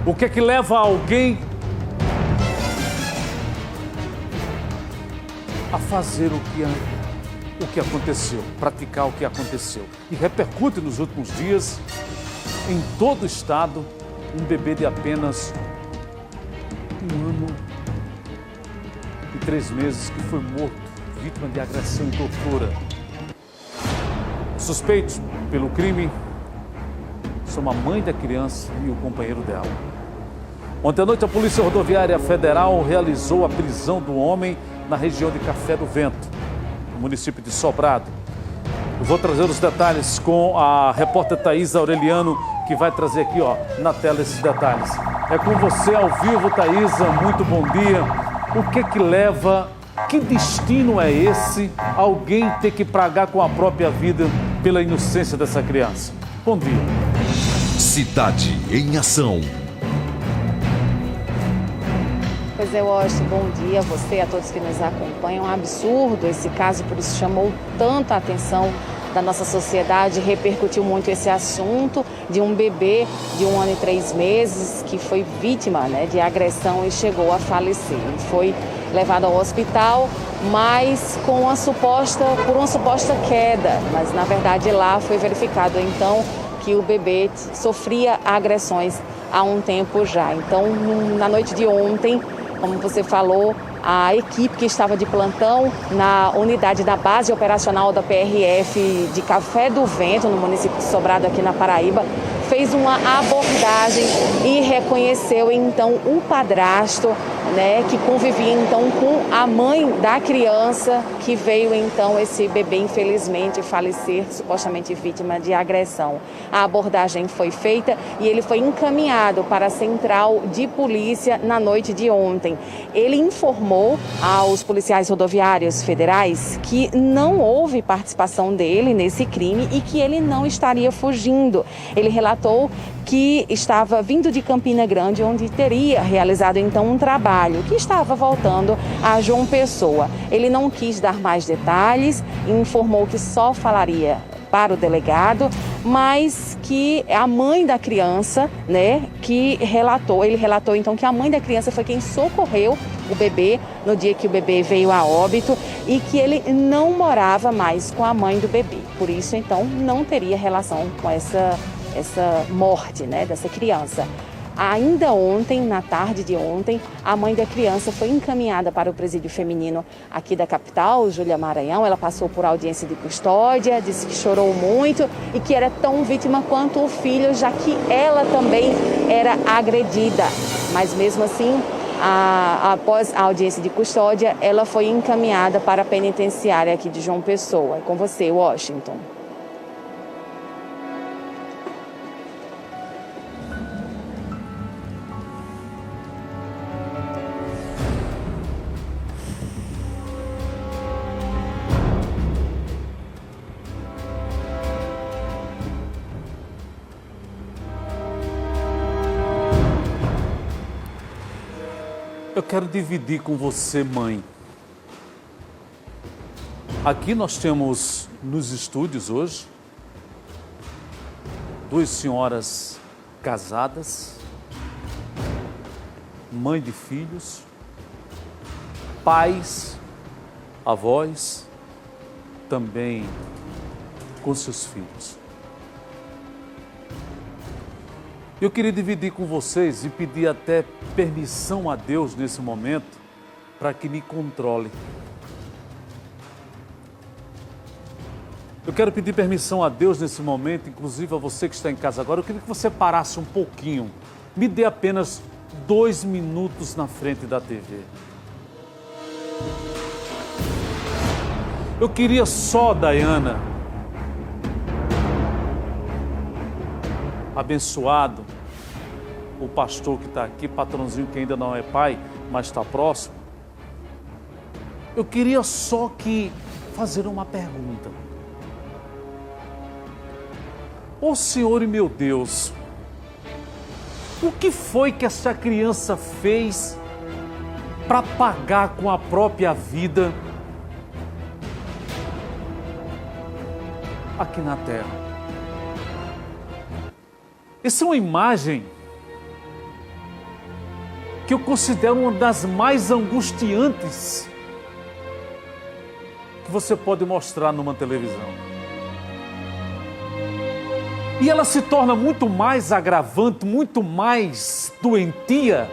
O que é que leva alguém a fazer o que aconteceu, praticar o que aconteceu? E repercute nos últimos dias, em todo o estado, um bebê de apenas 1 ano e 3 meses que foi morto, vítima de agressão e tortura. Suspeitos pelo crime são a mãe da criança e o companheiro dela. Ontem à noite, a Polícia Rodoviária Federal realizou a prisão do homem na região de Café do Vento, no município de Sobrado. Eu vou trazer os detalhes com a repórter Thaisa Aureliano, que vai trazer aqui, na tela esses detalhes. É com você ao vivo, Thaisa, muito bom dia. O que é que leva, que destino é esse, alguém ter que pagar com a própria vida pela inocência dessa criança? Bom dia. Cidade em Ação. Pois é, Washington, bom dia a você, a todos que nos acompanham. É um absurdo esse caso, por isso chamou tanto a atenção da nossa sociedade, repercutiu muito esse assunto de um bebê de 1 ano e 3 meses que foi vítima, de agressão e chegou a falecer. Ele foi levado ao hospital, mas por uma suposta queda, mas na verdade lá foi verificado então que o bebê sofria agressões há um tempo já. Então, na noite de ontem, como você falou, a equipe que estava de plantão na unidade da base operacional da PRF de Café do Vento, no município de Sobrado, aqui na Paraíba, fez uma abordagem e reconheceu então o padrasto, que convivia então com a mãe da criança, que veio então esse bebê infelizmente falecer, supostamente vítima de agressão. A abordagem foi feita e ele foi encaminhado para a central de polícia na noite de ontem. Ele informou aos policiais rodoviários federais que não houve participação dele nesse crime e que ele não estaria fugindo. Ele relatou que estava vindo de Campina Grande, onde teria realizado então um trabalho, que estava voltando a João Pessoa. Ele não quis dar mais detalhes, informou que só falaria para o delegado, mas que a mãe da criança, ele relatou então que a mãe da criança foi quem socorreu o bebê no dia que o bebê veio a óbito e que ele não morava mais com a mãe do bebê. Por isso, então, não teria relação com essa morte, dessa criança. Ainda ontem, na tarde de ontem, a mãe da criança foi encaminhada para o presídio feminino aqui da capital, Júlia Maranhão. Ela passou por audiência de custódia, disse que chorou muito e que era tão vítima quanto o filho, já que ela também era agredida. Mas mesmo assim, após a audiência de custódia, ela foi encaminhada para a penitenciária aqui de João Pessoa. É com você, Washington. Eu quero dividir com você, mãe. Aqui nós temos nos estúdios hoje 2 senhoras casadas, mãe de filhos, pais, avós, também com seus filhos. Eu queria dividir com vocês e pedir até permissão a Deus nesse momento para que me controle. Eu quero pedir permissão a Deus nesse momento, inclusive a você que está em casa agora. Eu queria que você parasse um pouquinho, me dê apenas 2 minutos na frente da TV. Eu queria só, Dayana, abençoado, o pastor que está aqui, patrãozinho que ainda não é pai, mas está próximo. Eu queria só fazer uma pergunta. Ô Senhor e meu Deus, o que foi que essa criança fez para pagar com a própria vida aqui na terra? Essa é uma imagem que eu considero uma das mais angustiantes que você pode mostrar numa televisão. E ela se torna muito mais agravante, muito mais doentia,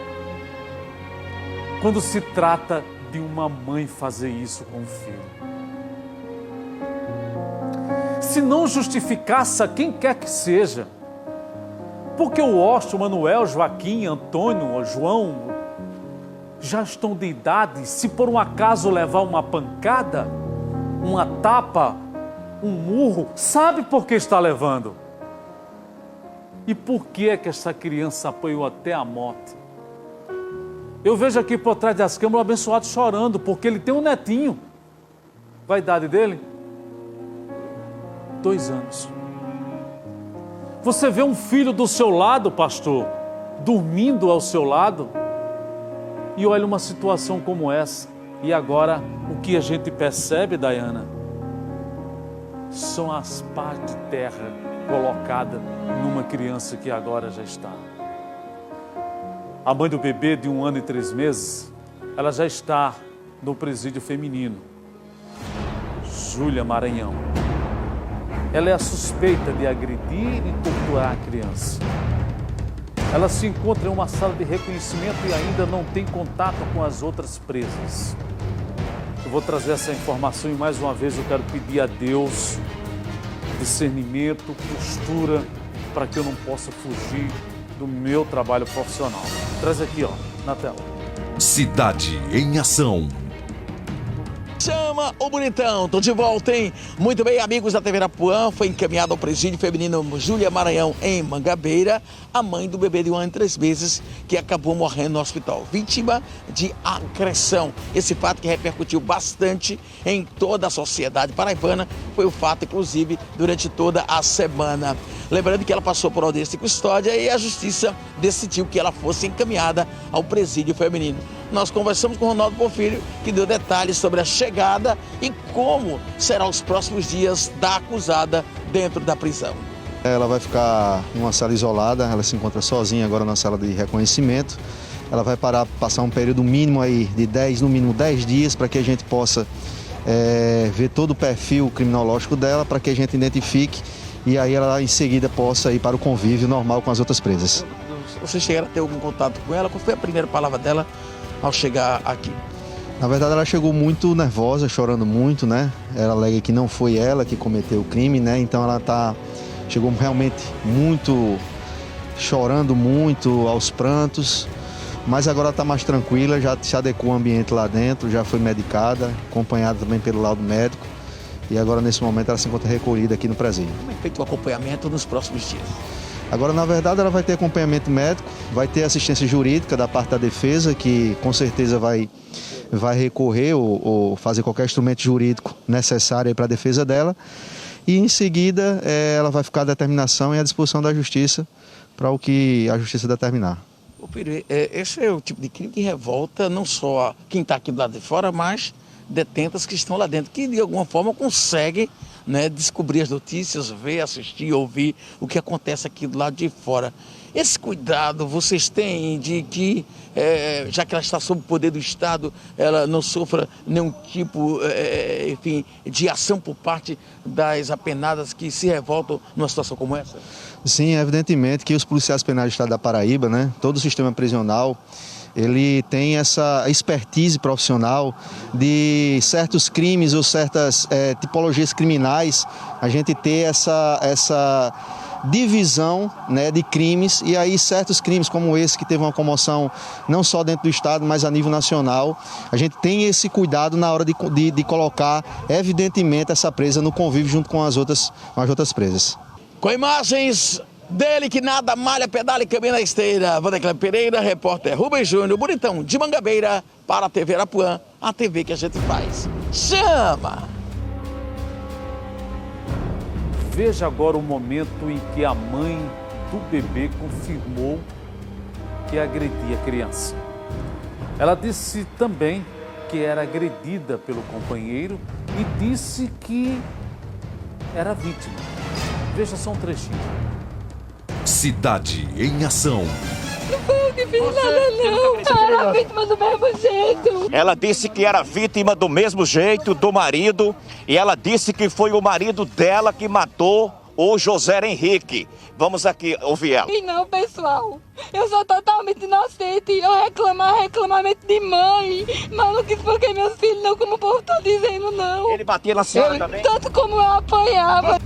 quando se trata de uma mãe fazer isso com o filho. Se não justificasse a quem quer que seja, porque o Osto, o Manuel, Joaquim, Antônio, o João já estão de idade, se por um acaso levar uma pancada, uma tapa, um murro, sabe por que está levando? E por que é que essa criança apanhou até a morte? Eu vejo aqui por trás das câmeras o abençoado chorando, porque ele tem um netinho. Qual a idade dele? 2 anos. Você vê um filho do seu lado, pastor, dormindo ao seu lado, e olha uma situação como essa. E agora, o que a gente percebe, Dayana, são as pás de terra colocadas numa criança que agora já está. A mãe do bebê de 1 ano e 3 meses, ela já está no presídio feminino. Júlia Maranhão. Ela é a suspeita de agredir e torturar a criança. Ela se encontra em uma sala de reconhecimento e ainda não tem contato com as outras presas. Eu vou trazer essa informação e mais uma vez eu quero pedir a Deus discernimento, postura, para que eu não possa fugir do meu trabalho profissional. Traz aqui, ó, na tela. Cidade em Ação. Chama o bonitão, tô de volta, hein? Muito bem, amigos da TV Arapuã, foi encaminhado ao presídio feminino Júlia Maranhão, em Mangabeira, a mãe do bebê de 1 ano e 3 meses, que acabou morrendo no hospital, vítima de agressão. Esse fato que repercutiu bastante em toda a sociedade paraibana, foi o fato, inclusive, durante toda a semana. Lembrando que ela passou por audiência de custódia e a justiça decidiu que ela fosse encaminhada ao presídio feminino. Nós conversamos com o Ronaldo Porfírio, que deu detalhes sobre a chegada e como serão os próximos dias da acusada dentro da prisão. Ela vai ficar em uma sala isolada, ela se encontra sozinha agora na sala de reconhecimento. Ela vai passar um período mínimo aí de 10 dias, para que a gente possa ver todo o perfil criminológico dela, para que a gente identifique e aí ela em seguida possa ir para o convívio normal com as outras presas. Vocês chegaram a ter algum contato com ela? Qual foi a primeira palavra dela ao chegar aqui? Na verdade, ela chegou muito nervosa, chorando muito, né? Ela alega que não foi ela que cometeu o crime, né? Então ela chegou realmente muito, chorando muito, aos prantos. Mas agora está mais tranquila, já se adequou ao ambiente lá dentro, já foi medicada, acompanhada também pelo laudo médico. E agora, nesse momento, ela se encontra recolhida aqui no presídio. Como é feito o acompanhamento nos próximos dias? Agora, na verdade, ela vai ter acompanhamento médico, vai ter assistência jurídica da parte da defesa, que com certeza vai recorrer ou fazer qualquer instrumento jurídico necessário para a defesa dela. E, em seguida, ela vai ficar à determinação e à disposição da justiça para o que a justiça determinar. Esse é o tipo de crime que revolta não só quem está aqui do lado de fora, mas detentas que estão lá dentro, que de alguma forma conseguem, né, descobrir as notícias, ver, assistir, ouvir o que acontece aqui do lado de fora. Esse cuidado vocês têm de que, já que ela está sob o poder do Estado, ela não sofra nenhum tipo, enfim, de ação por parte das apenadas que se revoltam numa situação como essa? Sim, evidentemente que os policiais penais do Estado da Paraíba, né, todo o sistema prisional, ele tem essa expertise profissional de certos crimes ou certas tipologias criminais, a gente ter essa divisão, né, de crimes, e aí certos crimes como esse que teve uma comoção não só dentro do Estado, mas a nível nacional, a gente tem esse cuidado na hora de colocar evidentemente essa presa no convívio junto com as outras presas. Com imagens dele que nada, malha, pedala e caminha na esteira, Vanderlei Pereira, repórter Rubens Júnior, bonitão de Mangabeira, para a TV Arapuã, a TV que a gente faz. Chama! Veja agora o momento em que a mãe do bebê confirmou que agredia a criança. Ela disse também que era agredida pelo companheiro e disse que era vítima. Veja só um trechinho. Cidade em Ação. Não vou me fiz nada não. Era vítima do mesmo jeito. Ela disse que era vítima do mesmo jeito do marido e ela disse que foi o marido dela que matou o José Henrique. Vamos aqui ouvir ela. E não, pessoal, eu sou totalmente inocente. Eu reclamamento de mãe. Maluquice porque meus filhos não, como o povo tá dizendo, não. Ele batia na senhora também? Tanto como eu apanhava.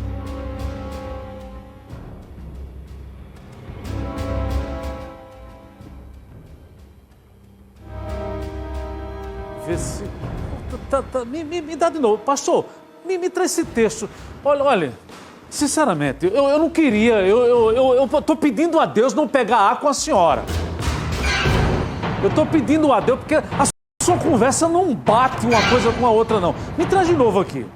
Vê se... Me dá de novo. Pastor, me traz esse texto. Olha, sinceramente, eu não queria. Eu tô pedindo a Deus não pegar ar com a senhora. Eu tô pedindo a Deus porque a sua conversa não bate uma coisa com a outra, não. Me traz de novo aqui.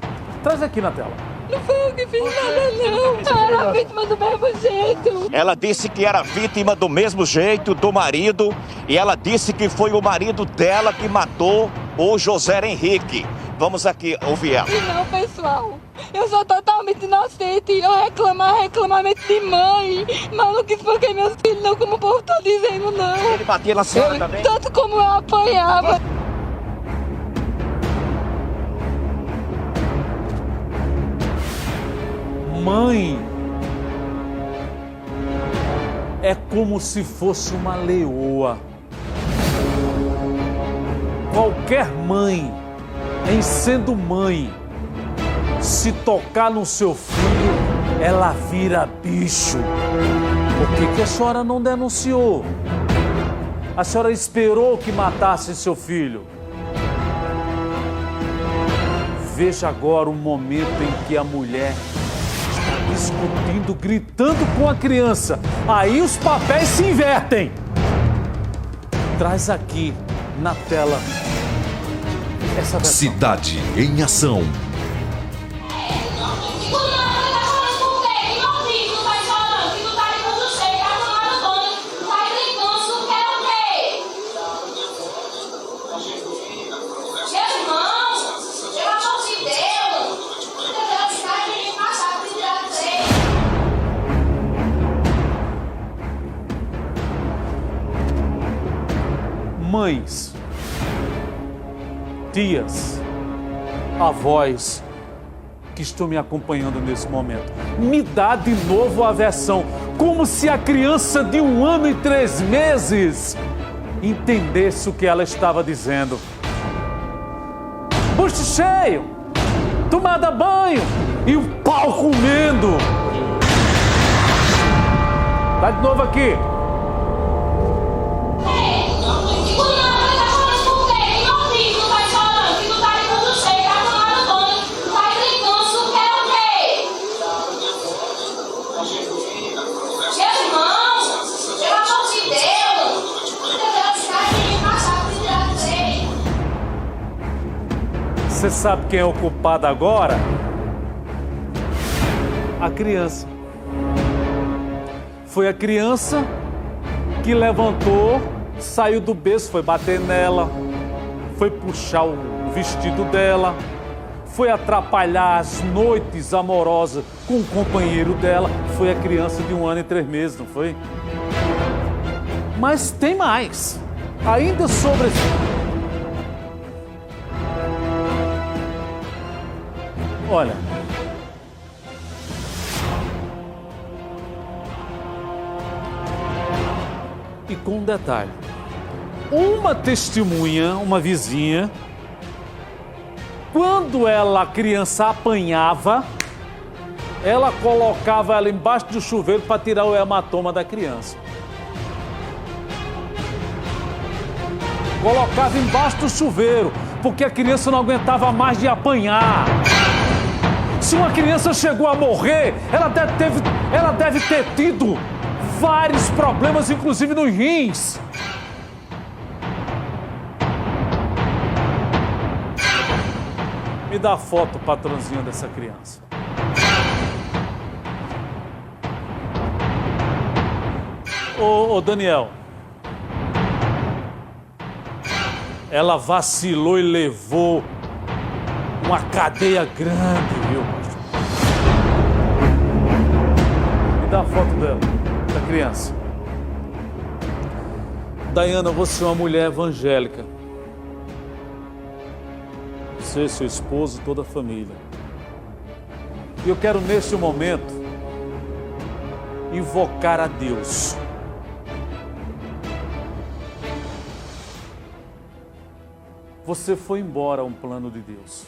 Traz aqui na tela. Não foi eu que fiz nada, não. Eu era vítima do mesmo jeito. Ela disse que era vítima do mesmo jeito do marido e ela disse que foi o marido dela que matou o José Henrique. Vamos aqui ouvir ela. E não, pessoal, eu sou totalmente inocente. Eu reclamamento de mãe. Maluquice porque meus filhos não, como o povo tá dizendo, não. Ele batia na senhora também? Tanto como eu apanhava. Mãe é como se fosse uma leoa. Qualquer mãe, em sendo mãe, se tocar no seu filho, ela vira bicho. Por que a senhora não denunciou? A senhora esperou que matassem seu filho. Veja agora o momento em que a mulher discutindo, gritando com a criança. Aí os papéis se invertem. Traz aqui na tela essa versão. Cidade em Ação. Mães, tias, avós que estão me acompanhando nesse momento, me dá de novo a versão, como se a criança de 1 ano e 3 meses entendesse o que ela estava dizendo. Bucho cheio, tomada banho e o pau comendo. Dá de novo aqui. Você sabe quem é o culpado agora? A criança. Foi a criança que levantou, saiu do berço, foi bater nela, foi puxar o vestido dela, foi atrapalhar as noites amorosas com o companheiro dela. Foi a criança de 1 ano e 3 meses, não foi? Mas tem mais. Ainda sobre esse... Olha, e com um detalhe, uma testemunha, uma vizinha, quando a criança apanhava, ela colocava ela embaixo do chuveiro para tirar o hematoma da criança. Colocava embaixo do chuveiro, porque a criança não aguentava mais de apanhar. Se uma criança chegou a morrer, ela deve ter tido vários problemas, inclusive nos rins. Me dá a foto, patrãozinho, dessa criança. Ô Daniel, ela vacilou e levou uma cadeia grande, viu, pastor? Me dá a foto dela, da criança. Dayana, você é uma mulher evangélica. Você, seu esposo, toda a família. E eu quero neste momento invocar a Deus. Você foi embora a um plano de Deus.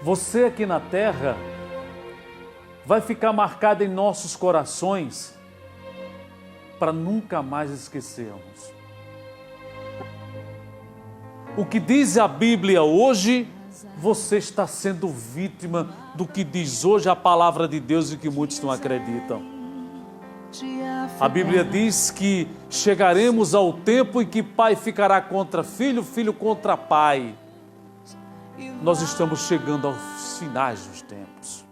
Você aqui na terra vai ficar marcado em nossos corações para nunca mais esquecermos. O que diz a Bíblia hoje, você está sendo vítima do que diz hoje a palavra de Deus e que muitos não acreditam. A Bíblia diz que chegaremos ao tempo em que pai ficará contra filho, filho contra pai. Nós estamos chegando aos finais dos tempos.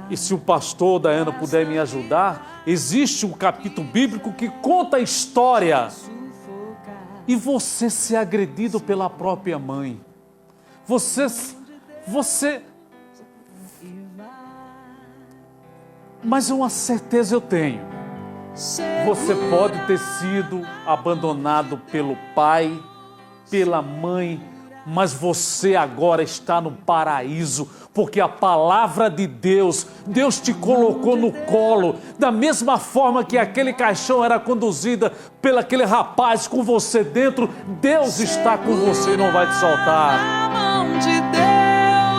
E se o pastor Dayana puder me ajudar, existe um capítulo bíblico que conta a história. E você ser agredido pela própria mãe. Mas uma certeza eu tenho. Você pode ter sido abandonado pelo pai, pela mãe, mas você agora está no paraíso, porque a palavra de Deus, Deus te colocou no colo, da mesma forma que aquele caixão era conduzida pelo aquele rapaz com você dentro, Deus está com você e não vai te soltar.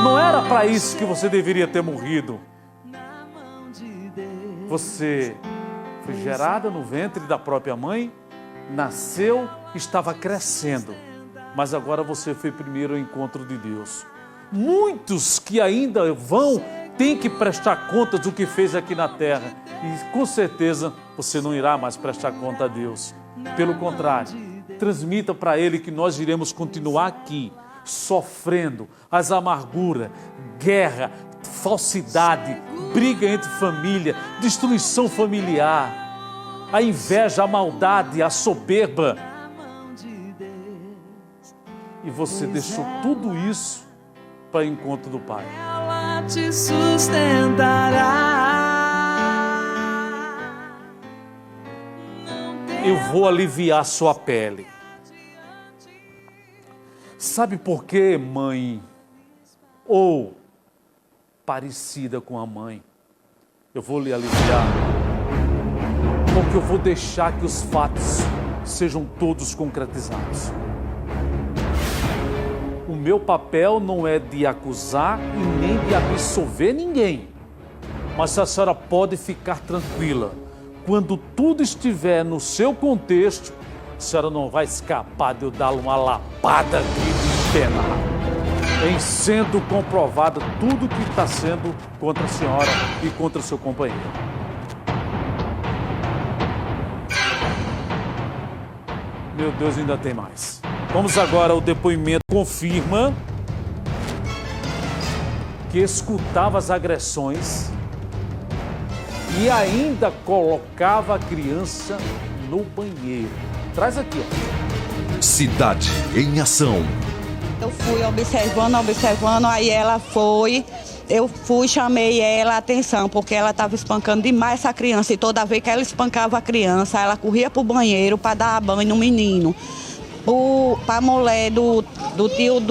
Não era para isso que você deveria ter morrido. Você foi gerada no ventre da própria mãe, nasceu, estava crescendo, mas agora você foi primeiro ao encontro de Deus. Muitos que ainda vão, têm que prestar conta do que fez aqui na terra, e com certeza você não irá mais prestar conta a Deus. Pelo contrário, transmita para Ele que nós iremos continuar aqui, sofrendo as amarguras, guerra, falsidade, briga entre família, destruição familiar, a inveja, a maldade, a soberba. E você deixou tudo isso para o encontro do Pai. Ela te sustentará. Eu vou aliviar sua pele. Sabe por quê, mãe? Ou parecida com a mãe. Eu vou lhe aliviar. Porque eu vou deixar que os fatos sejam todos concretizados. O meu papel não é de acusar e nem de absolver ninguém. Mas a senhora pode ficar tranquila. Quando tudo estiver no seu contexto, a senhora não vai escapar de eu dar uma lapada aqui de penar. Em sendo comprovado tudo que está sendo contra a senhora e contra o seu companheiro. Meu Deus, ainda tem mais. Vamos agora ao depoimento. Confirma que escutava as agressões e ainda colocava a criança no banheiro. Traz aqui, ó. Cidade em Ação. Eu fui observando, aí ela foi, chamei ela a atenção, porque ela estava espancando demais essa criança, e toda vez que ela espancava a criança, ela corria pro banheiro para dar banho no menino. Para a mulher do tio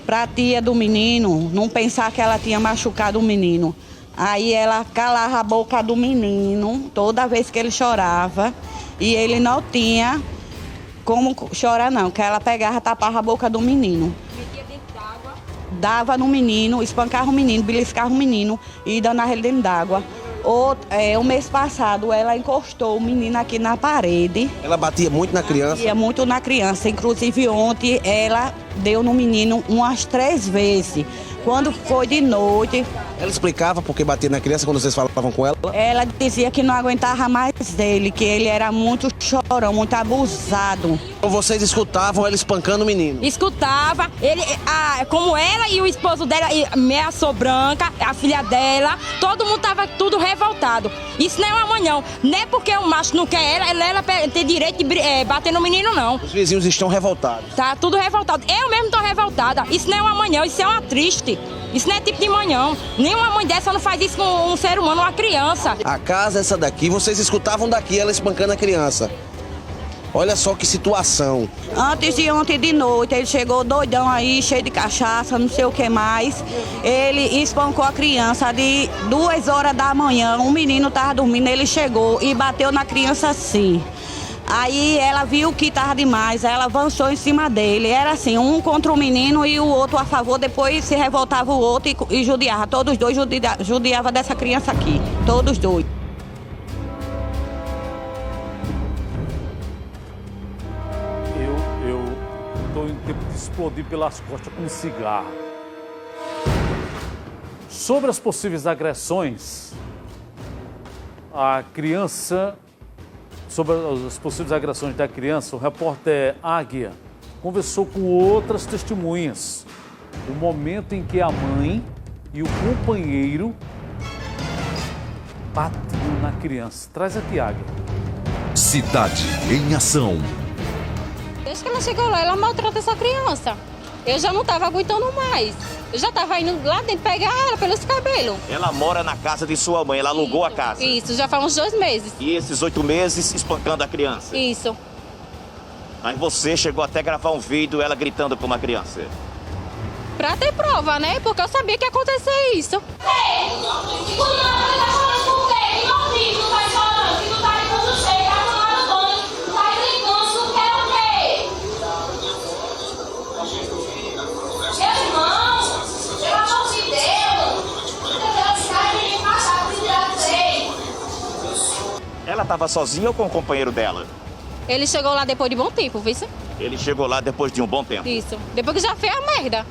pra tia do menino, não pensar que ela tinha machucado o menino. Aí ela calava a boca do menino toda vez que ele chorava, e ele não tinha como chorar não, que ela pegava, tapava a boca do menino. Metia dentro d'água. Dava no menino, espancava o menino, beliscava o menino e danava ele dentro d'água. O mês passado ela encostou o menino aqui na parede. Ela batia muito na criança? Batia muito na criança, inclusive ontem ela deu no menino umas 3 vezes. Quando foi de noite... Ela explicava por que batia na criança quando vocês falavam com ela? Ela dizia que não aguentava mais dele, que ele era muito chorão, muito abusado. Então vocês escutavam ela espancando o menino? Escutava, como ela e o esposo dela, ameaçou Branca, a filha dela, todo mundo tava tudo revoltado. Isso não é uma mãe, não. Não é porque o macho não quer ela tem direito de bater no menino, não. Os vizinhos estão revoltados? Tá tudo revoltado. Eu mesmo tô revoltada. Isso não é uma mãe, não. Isso é uma triste. Isso não é tipo de mãe, não. Nenhuma mãe dessa não faz isso com um ser humano, uma criança. A casa essa daqui, vocês escutavam daqui ela espancando a criança. Olha só que situação. Antes de ontem de noite, ele chegou doidão aí, cheio de cachaça, não sei o que mais. Ele espancou a criança de 2 horas da manhã. Um menino estava dormindo, ele chegou e bateu na criança assim. Aí ela viu que estava demais, ela avançou em cima dele. Era assim, um contra o menino e o outro a favor. Depois se revoltava o outro e judiava. Todos dois judiava dessa criança aqui, todos dois. Eu estou em tempo de explodir pelas costas com um cigarro. Sobre as possíveis agressões, a criança... Sobre as possíveis agressões da criança, o repórter Águia conversou com outras testemunhas. O momento em que a mãe e o companheiro batiam na criança. Traz aqui, Águia. Cidade em Ação. Desde que ela chegou lá, ela maltrata essa criança. Eu já não estava aguentando mais. Eu já estava indo lá dentro pegar ela pelos cabelos. Ela mora na casa de sua mãe, ela alugou a casa. Isso, já faz uns 2 meses. E esses 8 meses espancando a criança. Isso. Aí você chegou até a gravar um vídeo, ela gritando com uma criança. Pra ter prova, né? Porque eu sabia que ia acontecer isso. Ela estava sozinha ou com o companheiro dela? Ele chegou lá depois de bom tempo, viu? Ele chegou lá depois de um bom tempo. Isso. Depois que já fez a merda.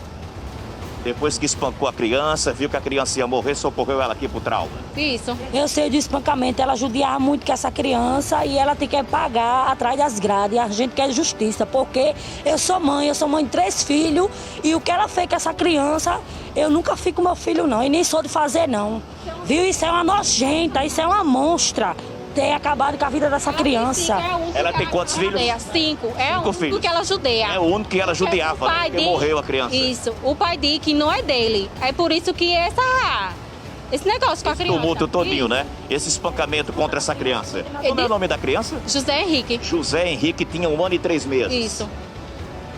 Depois que espancou a criança, viu que a criança ia morrer, socorreu ela aqui pro trauma. Isso. Eu sei de espancamento, ela judiava muito com essa criança e ela tem que pagar atrás das grades. A gente quer justiça, porque eu sou mãe de 3 filhos e o que ela fez com essa criança, eu nunca fico com meu filho não, e nem sou de fazer não. Viu? Isso é uma nojenta, isso é uma monstra. Ter acabado com a vida dessa criança. Ela tem quantos filhos? 5. É o único que ela judia. É o único que ela judiava, né? Porque morreu a criança. Isso. O pai diz que não é dele. É por isso que esse negócio com a criança. Tumulto todinho, né? Esse espancamento contra essa criança. Como é o nome da criança? José Henrique. José Henrique tinha 1 ano e 3 meses. Isso.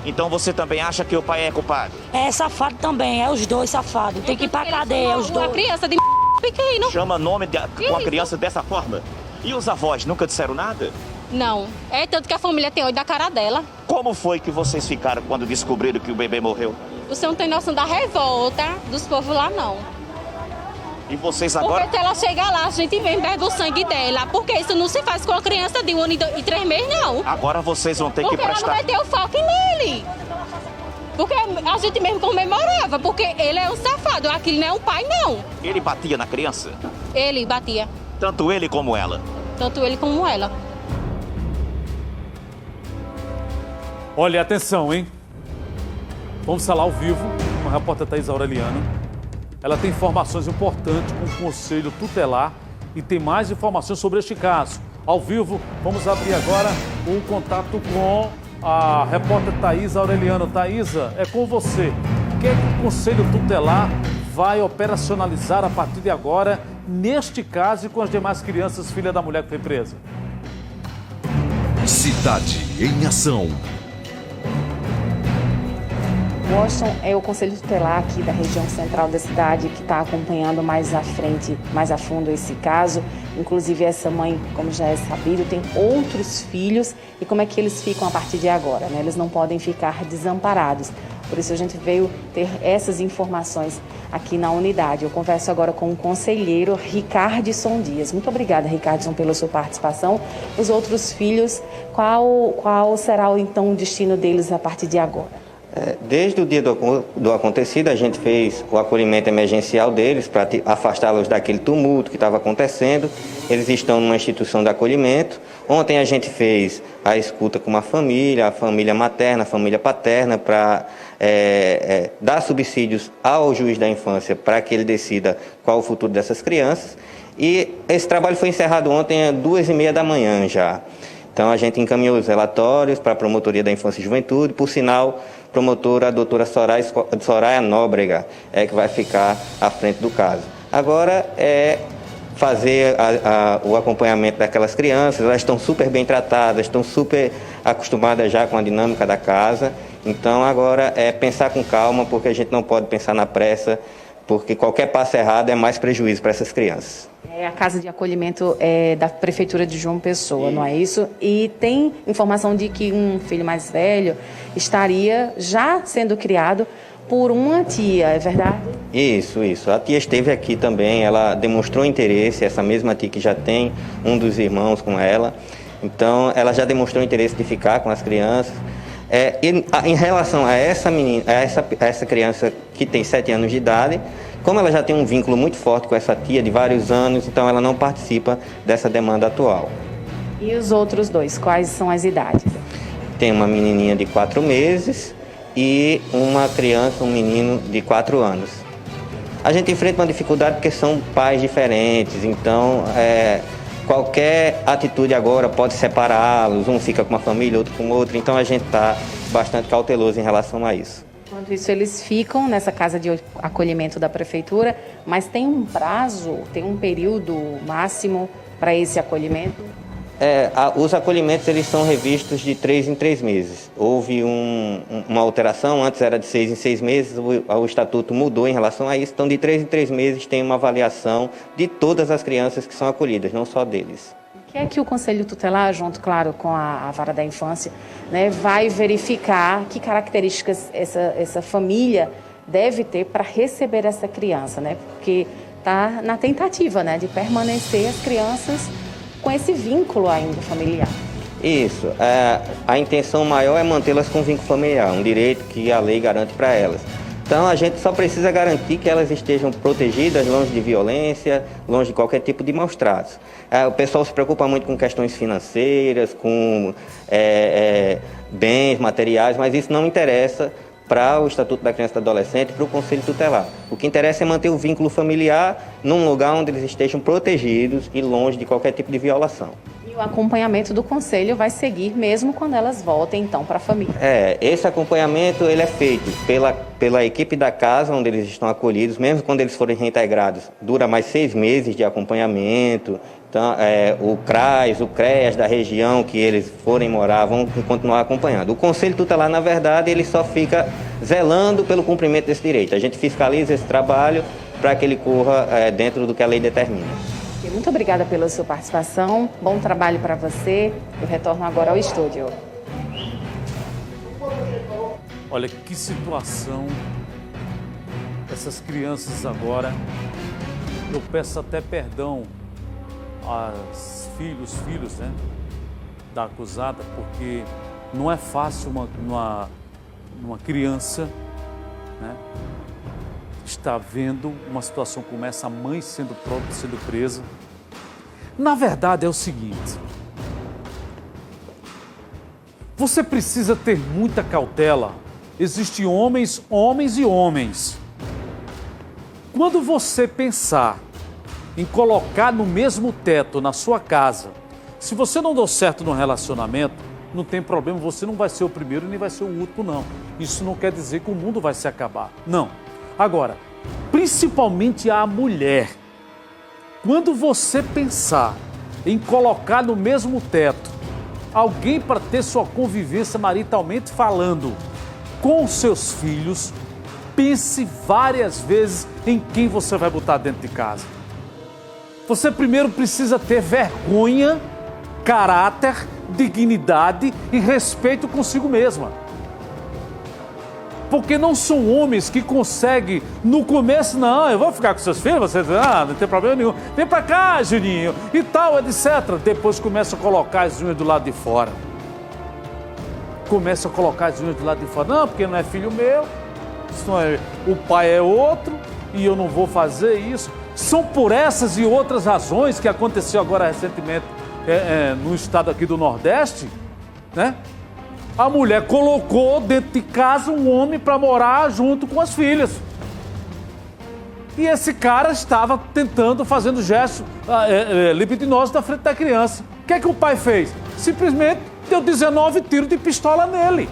Então você também acha que o pai é culpado? É safado também, é os dois safados. Tem que ir pra cadeia, os dois. Uma criança de pequeno. Chama nome com a criança dessa forma? E os avós nunca disseram nada? Não. É tanto que a família tem ódio da cara dela. Como foi que vocês ficaram quando descobriram que o bebê morreu? Você não tem noção da revolta dos povos lá, não. E vocês agora... Porque se ela chegar lá, a gente vem bebe o sangue dela. Porque isso não se faz com a criança de 1 ano e 3 meses, não. Agora vocês vão ter que prestar... Porque ela não vai ter o foco nele. Porque a gente mesmo comemorava. Porque ele é um safado. Aquilo não é um pai, não. Ele batia na criança? Ele batia. Tanto ele como ela? Tanto ele como ela. Olha, atenção, hein? Vamos falar ao vivo com a repórter Thaís Aureliano. Ela tem informações importantes com o Conselho Tutelar e tem mais informações sobre este caso. Ao vivo, vamos abrir agora o contato com a repórter Thaís Aureliano. Thaísa, é com você. O que é que o Conselho Tutelar vai operacionalizar a partir de agora, neste caso e com as demais crianças, filha da mulher que foi presa? Cidade em Ação. Washington é o Conselho Tutelar aqui da região central da cidade que está acompanhando mais à frente, mais a fundo esse caso. Inclusive essa mãe, como já é sabido, tem outros filhos e como é que eles ficam a partir de agora, né? Eles não podem ficar desamparados. Por isso a gente veio ter essas informações aqui na unidade. Eu converso agora com o conselheiro Ricardson Dias. Muito obrigada, Ricardson, pela sua participação. Os outros filhos, qual será então o destino deles a partir de agora? Desde o dia do acontecido, a gente fez o acolhimento emergencial deles para afastá-los daquele tumulto que estava acontecendo. Eles estão numa instituição de acolhimento. Ontem a gente fez a escuta com a família materna, a família paterna, para dar subsídios ao juiz da infância para que ele decida qual o futuro dessas crianças. E esse trabalho foi encerrado ontem às 2h30 da manhã já. Então a gente encaminhou os relatórios para a Promotoria da Infância e Juventude. Por sinal, promotora, a doutora Soraya Nóbrega, que vai ficar à frente do caso. Agora é fazer o acompanhamento daquelas crianças, elas estão super bem tratadas, estão super acostumadas já com a dinâmica da casa. Então agora é pensar com calma, porque a gente não pode pensar na pressa, porque qualquer passo errado é mais prejuízo para essas crianças. É a casa de acolhimento da Prefeitura de João Pessoa, não é isso? E tem informação de que um filho mais velho estaria já sendo criado por uma tia, é verdade? Isso. A tia esteve aqui também, ela demonstrou interesse, essa mesma tia que já tem um dos irmãos com ela. Então, ela já demonstrou interesse de ficar com as crianças. Em relação a essa menina, a essa criança que tem 7 anos de idade, como ela já tem um vínculo muito forte com essa tia de vários anos, então ela não participa dessa demanda atual. E os outros dois, quais são as idades? Tem uma menininha de 4 meses e uma criança, um menino de 4 anos. A gente enfrenta uma dificuldade porque são pais diferentes, então qualquer atitude agora pode separá-los, um fica com uma família, outro com outra, então a gente está bastante cauteloso em relação a isso. Enquanto isso, eles ficam nessa casa de acolhimento da Prefeitura, mas tem um prazo, tem um período máximo para esse acolhimento? Os acolhimentos eles são revistos de 3 em 3 meses. Houve uma alteração, antes era de 6 em 6 meses, o Estatuto mudou em relação a isso, então de 3 em 3 meses tem uma avaliação de todas as crianças que são acolhidas, não só deles. O que é que o Conselho Tutelar, junto, claro, com a Vara da Infância, né, vai verificar que características essa família deve ter para receber essa criança, né? Porque está na tentativa, né, de permanecer as crianças com esse vínculo ainda familiar. Isso. A intenção maior é mantê-las com vínculo familiar, um direito que a lei garante para elas. Então a gente só precisa garantir que elas estejam protegidas, longe de violência, longe de qualquer tipo de maus tratos. O pessoal se preocupa muito com questões financeiras, com bens materiais, mas isso não interessa para o Estatuto da Criança e do Adolescente e para o Conselho Tutelar. O que interessa é manter o vínculo familiar num lugar onde eles estejam protegidos e longe de qualquer tipo de violação. E o acompanhamento do Conselho vai seguir mesmo quando elas voltem, então, para a família? Esse acompanhamento ele é feito pela equipe da casa onde eles estão acolhidos, mesmo quando eles forem reintegrados, dura mais 6 meses de acompanhamento. Então, o CRAS, o CREAS da região que eles forem morar vão continuar acompanhando. O Conselho Tutelar, na verdade, ele só fica zelando pelo cumprimento desse direito. A gente fiscaliza esse trabalho para que ele corra dentro do que a lei determina. Muito obrigada pela sua participação, bom trabalho para você. Eu retorno agora ao estúdio. Olha que situação, essas crianças agora, eu peço até perdão aos filhos, né, da acusada, porque não é fácil uma criança, né, estar vendo uma situação como essa, a mãe sendo presa. Na verdade é o seguinte, você precisa ter muita cautela. Existem homens e homens. Quando você pensar em colocar no mesmo teto na sua casa, se você não deu certo no relacionamento, não tem problema, você não vai ser o primeiro nem vai ser o último, não. Isso não quer dizer que o mundo vai se acabar, não. Agora, principalmente a mulher, quando você pensar em colocar no mesmo teto alguém para ter sua convivência maritalmente falando com seus filhos, pense várias vezes em quem você vai botar dentro de casa. Você primeiro precisa ter vergonha, caráter, dignidade e respeito consigo mesma. Porque não são homens que conseguem, no começo, não, eu vou ficar com seus filhos, você não tem problema nenhum, vem pra cá, Juninho, e tal, etc. Depois começa a colocar as unhas do lado de fora. Começa a colocar as unhas do lado de fora. Não, porque não é filho meu, o pai é outro, e eu não vou fazer isso. São por essas e outras razões que aconteceu agora recentemente no estado aqui do Nordeste, né? A mulher colocou dentro de casa um homem para morar junto com as filhas. E esse cara estava fazendo gestos libidinosos na frente da criança. O que é que o pai fez? Simplesmente deu 19 tiros de pistola nele.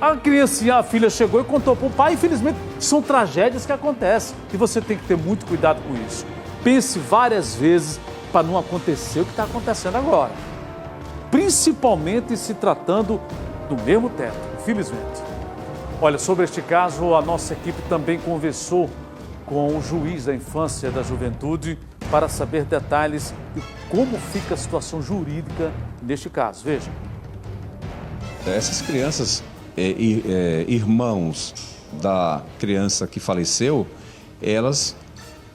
A criancinha, a filha chegou e contou para o pai. Infelizmente, são tragédias que acontecem e você tem que ter muito cuidado com isso. Pense várias vezes para não acontecer o que está acontecendo agora. Principalmente se tratando do mesmo teto, infelizmente. Olha, sobre este caso, a nossa equipe também conversou com o juiz da infância e da juventude para saber detalhes de como fica a situação jurídica neste caso. Veja. Essas crianças, irmãos da criança que faleceu, elas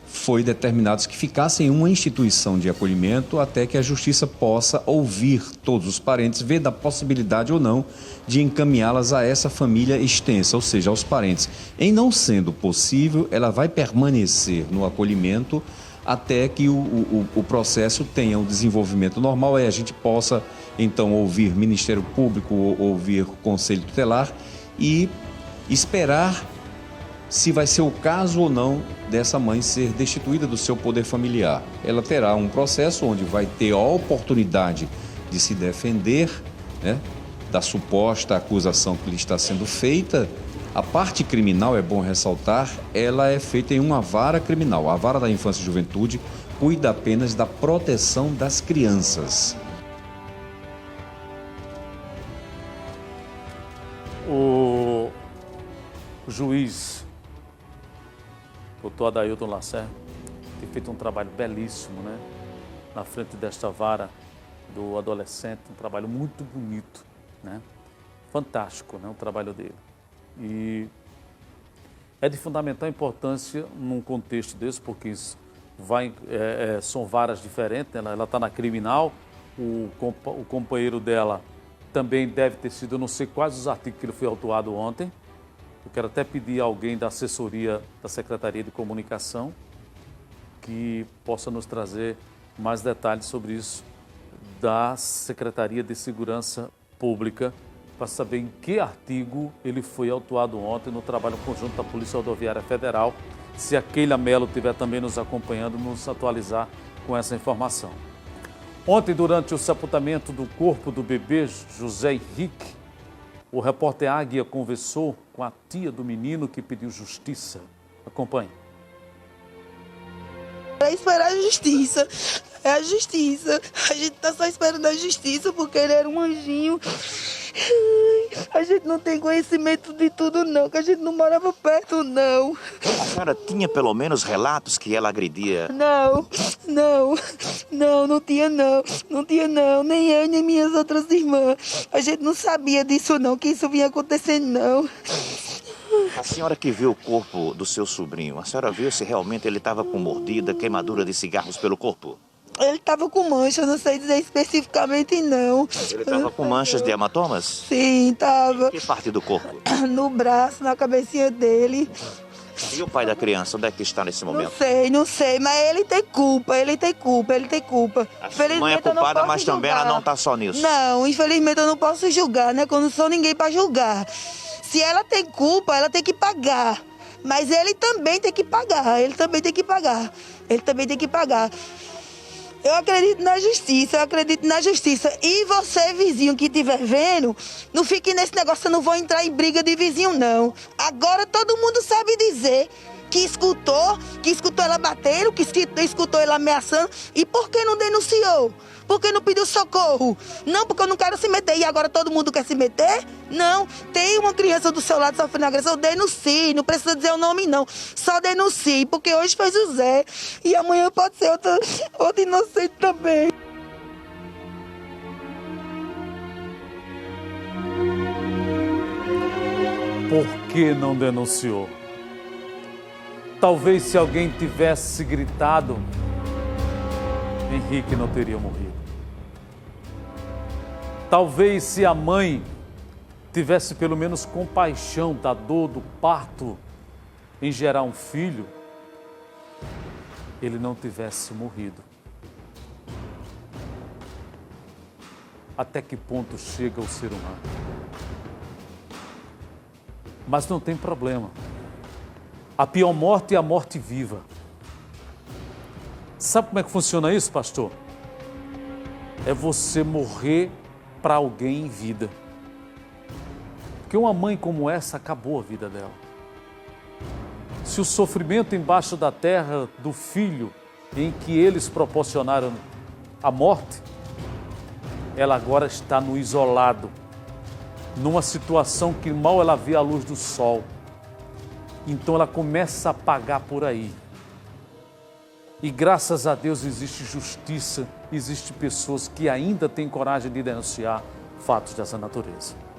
foi determinados que ficassem em uma instituição de acolhimento até que a justiça possa ouvir todos os parentes, ver da possibilidade ou não de encaminhá-las a essa família extensa, ou seja, aos parentes. Em não sendo possível, ela vai permanecer no acolhimento até que o processo tenha um desenvolvimento normal e a gente possa, então, ouvir Ministério Público, ouvir Conselho Tutelar e esperar se vai ser o caso ou não dessa mãe ser destituída do seu poder familiar. Ela terá um processo onde vai ter a oportunidade de se defender, né, da suposta acusação que lhe está sendo feita. A parte criminal, é bom ressaltar, ela é feita em uma vara criminal. A vara da infância e juventude cuida apenas da proteção das crianças. O juiz doutor Adailton Lacerda tem feito um trabalho belíssimo, né? Na frente desta vara do adolescente, um trabalho muito bonito, né? Fantástico, né? O trabalho dele. E é de fundamental importância num contexto desse, porque isso são varas diferentes, né? Ela está na criminal, o companheiro dela também deve ter sido, eu não sei quais os artigos que ele foi autuado ontem. Eu quero até pedir a alguém da assessoria da Secretaria de Comunicação que possa nos trazer mais detalhes sobre isso da Secretaria de Segurança Pública para saber em que artigo ele foi autuado ontem no trabalho conjunto da Polícia Rodoviária Federal. Se a Keila Mello estiver também nos acompanhando, nos atualizar com essa informação. Ontem, durante o sepultamento do corpo do bebê José Henrique, o repórter Águia conversou com a tia do menino que pediu justiça. Acompanhe. Para esperar a justiça. É a justiça. A gente tá só esperando a justiça porque ele era um anjinho. A gente não tem conhecimento de tudo não, que a gente não morava perto não. A senhora tinha pelo menos relatos que ela agredia? Não tinha não, nem eu nem minhas outras irmãs. A gente não sabia disso não, que isso vinha acontecendo não. A senhora que viu o corpo do seu sobrinho, a senhora viu se realmente ele estava com mordida, queimadura de cigarros pelo corpo? Ele estava com manchas, não sei dizer especificamente não. Ele estava com manchas de hematomas? Sim, estava. Que parte do corpo? No braço, na cabecinha dele. E o pai da criança, onde é que está nesse momento? Não sei, mas ele tem culpa. A mãe é culpada, mas também ela não está só nisso. Não, infelizmente eu não posso julgar, né? Quando não sou ninguém para julgar. Se ela tem culpa, ela tem que pagar. Mas ele também tem que pagar. Eu acredito na justiça, E você, vizinho que estiver vendo, não fique nesse negócio, eu não vou entrar em briga de vizinho, não. Agora todo mundo sabe dizer que escutou ela batendo, que escutou ela ameaçando. E por que não denunciou? Por que não pediu socorro? Não, porque eu não quero se meter. E agora todo mundo quer se meter? Não. Tem uma criança do seu lado sofrendo agressão, denuncie. Não precisa dizer o nome, não. Só denuncie, porque hoje foi José. E amanhã pode ser outra inocente também. Por que não denunciou? Talvez se alguém tivesse gritado, Henrique não teria morrido. Talvez se a mãe tivesse pelo menos compaixão da dor do parto em gerar um filho, ele não tivesse morrido. Até que ponto chega o ser humano? Mas não tem problema. A pior morte é a morte viva. Sabe como é que funciona isso, pastor? É você morrer para alguém em vida. Porque uma mãe como essa acabou a vida dela. Se o sofrimento embaixo da terra do filho em que eles proporcionaram a morte, ela agora está no isolado, numa situação que mal ela vê a luz do sol. Então ela começa a pagar por aí. E graças a Deus existe justiça, existe pessoas que ainda têm coragem de denunciar fatos dessa natureza.